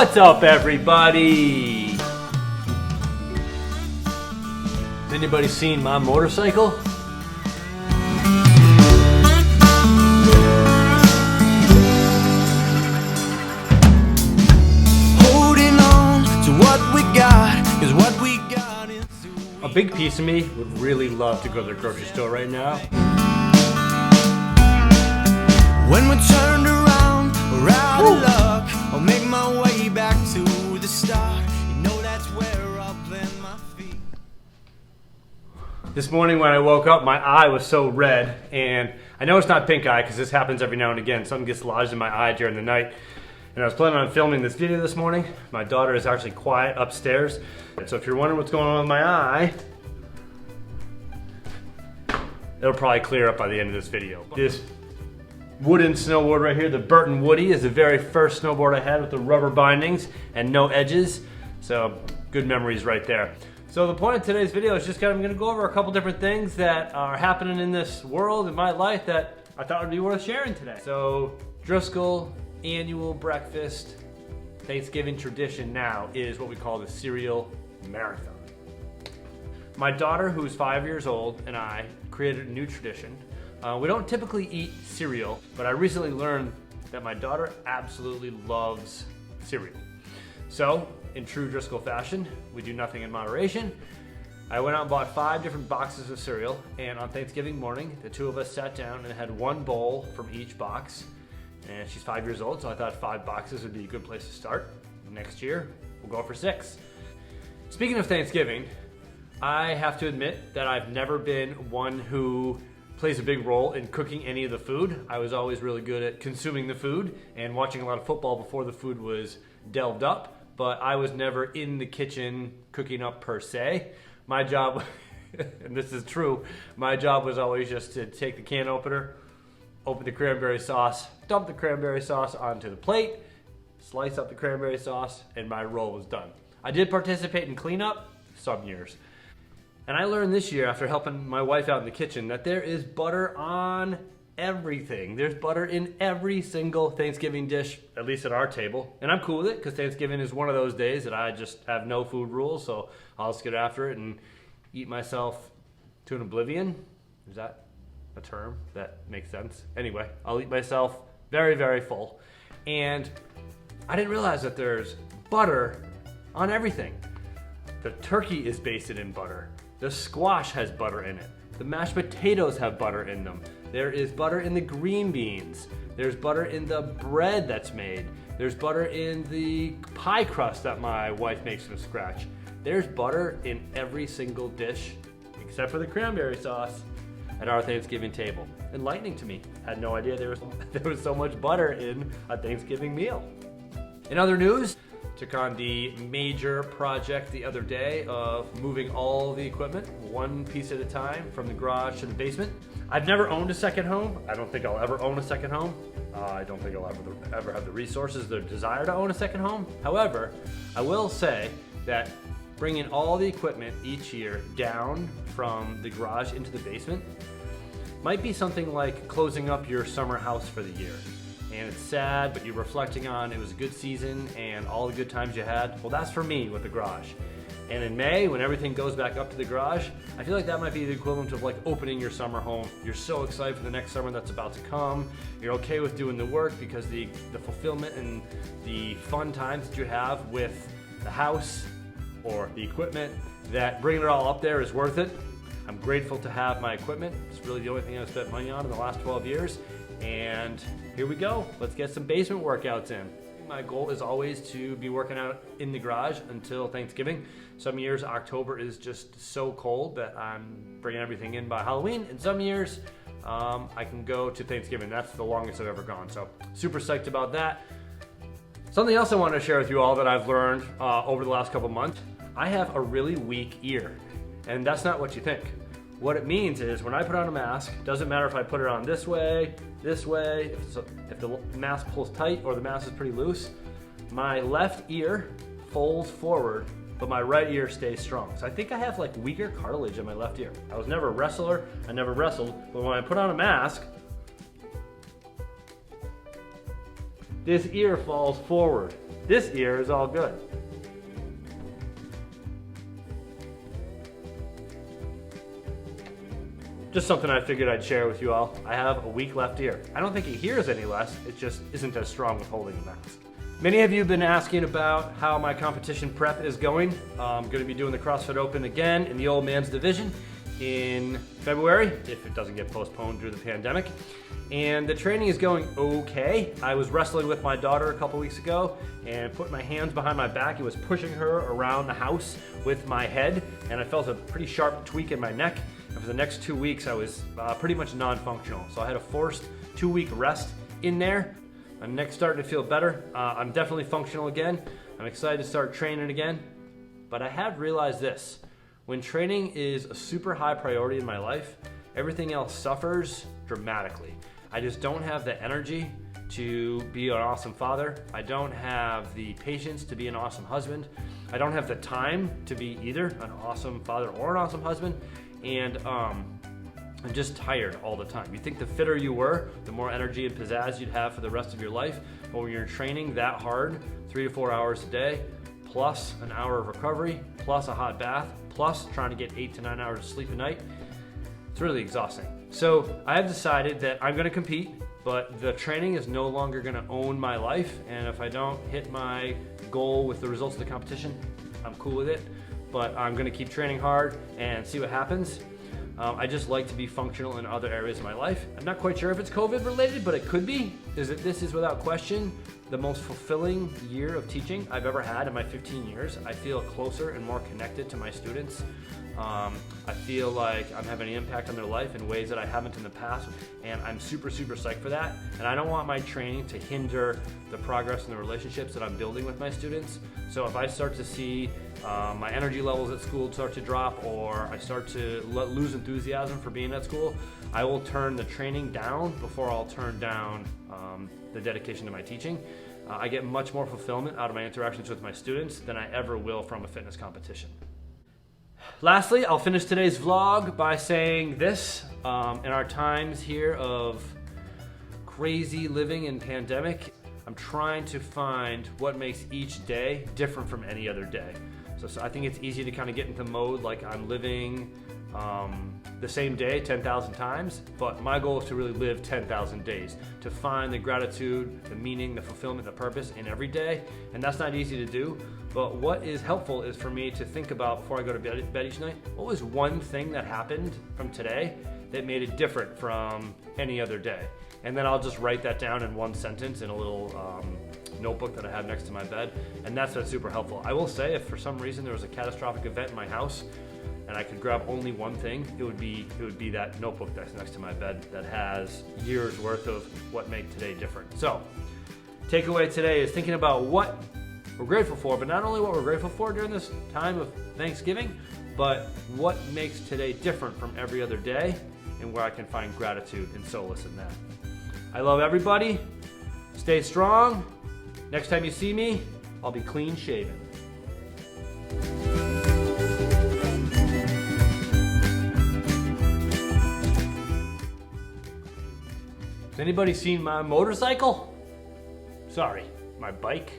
What's up, everybody? Has anybody seen my motorcycle? Holding on to what we got is what we got into. A big piece of me would really love to go to the grocery store right now. When we're turned around, we're out of luck. I'll make my way back to the start. You know that's where I'll plant my feet. This morning when I woke up, my eye was so red, and I know it's not pink eye because this happens every now and again. Something gets lodged in my eye during the night. And I was planning on filming this video this morning. My daughter is actually quiet upstairs. And so if you're wondering what's going on with my eye, it'll probably clear up by the end of this video. This wooden snowboard right here, the Burton Woody, is the very first snowboard I had with the rubber bindings and no edges. So good memories right there. So the point of today's video is just I'm gonna go over a couple different things that are happening in this world, in my life, that I thought would be worth sharing today. So Driscoll annual breakfast Thanksgiving tradition now is what we call the cereal marathon. My daughter, who's 5 years old, and I created a new tradition. We don't typically eat cereal, but I recently learned that my daughter absolutely loves cereal. So, in true Driscoll fashion, we do nothing in moderation. I went out and bought 5 different boxes of cereal, and on Thanksgiving morning, the two of us sat down and had one bowl from each box. And she's 5 years old, so I thought 5 boxes would be a good place to start. Next year, we'll go for 6. Speaking of Thanksgiving, I have to admit that I've never been one who plays a big role in cooking any of the food. I was always really good at consuming the food and watching a lot of football before the food was delved up, but I was never in the kitchen cooking up per se. My job, and this is true, my job was always just to take the can opener, open the cranberry sauce, dump the cranberry sauce onto the plate, slice up the cranberry sauce, and my roll was done. I did participate in cleanup some years. And I learned this year, after helping my wife out in the kitchen, that there is butter on everything. There's butter in every single Thanksgiving dish, at least at our table. And I'm cool with it, because Thanksgiving is one of those days that I just have no food rules, so I'll just get after it and eat myself to an oblivion. Is that a term that makes sense? Anyway, I'll eat myself very, very full. And I didn't realize that there's butter on everything. The turkey is basted in butter. The squash has butter in it. The mashed potatoes have butter in them. There is butter in the green beans. There's butter in the bread that's made. There's butter in the pie crust that my wife makes from scratch. There's butter in every single dish, except for the cranberry sauce, at our Thanksgiving table. Enlightening to me. Had no idea there was so much butter in a Thanksgiving meal. In other news, took on the major project the other day of moving all the equipment, one piece at a time, from the garage to the basement. I've never owned a second home. I don't think I'll ever own a second home. I don't think I'll ever have the resources, the desire to own a second home. However, I will say that bringing all the equipment each year down from the garage into the basement might be something like closing up your summer house for the year. And it's sad, but you're reflecting on it was a good season and all the good times you had. Well, that's for me with the garage. And in May, when everything goes back up to the garage, I feel like that might be the equivalent of like opening your summer home. You're so excited for the next summer that's about to come. You're okay with doing the work because the fulfillment and the fun times that you have with the house or the equipment, that bringing it all up there is worth it. I'm grateful to have my equipment. It's really the only thing I've spent money on in the last 12 years. And here we go. Let's get some basement workouts in. My goal is always to be working out in the garage until Thanksgiving. Some years October is just so cold that I'm bringing everything in by Halloween. And some years I can go to Thanksgiving. That's the longest I've ever gone. So super psyched about that. Something else I wanted to share with you all that I've learned over the last couple months. I have a really weak ear, and that's not what you think. What it means is when I put on a mask, doesn't matter if I put it on this way, if the mask pulls tight or the mask is pretty loose, my left ear folds forward, but my right ear stays strong. So I think I have like weaker cartilage in my left ear. I was never a wrestler, I never wrestled, but when I put on a mask, this ear falls forward. This ear is all good. Just something I figured I'd share with you all. I have a weak left ear. I don't think it hears any less, it just isn't as strong with holding a mask. Many of you have been asking about how my competition prep is going. I'm going to be doing the CrossFit Open again in the old man's division in February, if it doesn't get postponed due to the pandemic. And the training is going okay. I was wrestling with my daughter a couple weeks ago and put my hands behind my back. It was pushing her around the house with my head, and I felt a pretty sharp tweak in my neck. And for the next 2 weeks, I was pretty much non-functional. So I had a forced 2-week rest in there. My neck's starting to feel better. I'm definitely functional again. I'm excited to start training again. But I have realized this. When training is a super high priority in my life, everything else suffers dramatically. I just don't have the energy to be an awesome father. I don't have the patience to be an awesome husband. I don't have the time to be either an awesome father or an awesome husband. And I'm just tired all the time. You think the fitter you were, the more energy and pizzazz you'd have for the rest of your life. But when you're training that hard, 3 to 4 hours a day, plus an hour of recovery, plus a hot bath, plus trying to get 8 to 9 hours of sleep a night, it's really exhausting. So I have decided that I'm gonna compete, but the training is no longer gonna own my life. And if I don't hit my goal with the results of the competition, I'm cool with it. But I'm gonna keep training hard and see what happens. I just like to be functional in other areas of my life. I'm not quite sure if it's COVID related, but it could be. This is without question the most fulfilling year of teaching I've ever had in my 15 years. I feel closer and more connected to my students. I feel like I'm having an impact on their life in ways that I haven't in the past, and I'm super, super psyched for that. And I don't want my training to hinder the progress and the relationships that I'm building with my students. So if I start to see my energy levels at school start to drop, or I start to lose enthusiasm for being at school, I will turn the training down before I'll turn down the dedication to my teaching. I get much more fulfillment out of my interactions with my students than I ever will from a fitness competition. Lastly, I'll finish today's vlog by saying this. In our times here of crazy living and pandemic, I'm trying to find what makes each day different from any other day. So I think it's easy to kind of get into mode like I'm living the same day 10,000 times, but my goal is to really live 10,000 days, to find the gratitude, the meaning, the fulfillment, the purpose in every day. And that's not easy to do, but what is helpful is for me to think about before I go to bed each night, what was one thing that happened from today that made it different from any other day? And then I'll just write that down in one sentence in a little notebook that I have next to my bed, and that's super helpful. I will say, if for some reason there was a catastrophic event in my house and I could grab only one thing, it would be that notebook that's next to my bed that has years worth of what made today different. So, takeaway today is thinking about what we're grateful for, but not only what we're grateful for during this time of Thanksgiving, but what makes today different from every other day and where I can find gratitude and solace in that. I love everybody. Stay strong. Next time you see me, I'll be clean shaven. Has anybody seen my motorcycle? Sorry, my bike.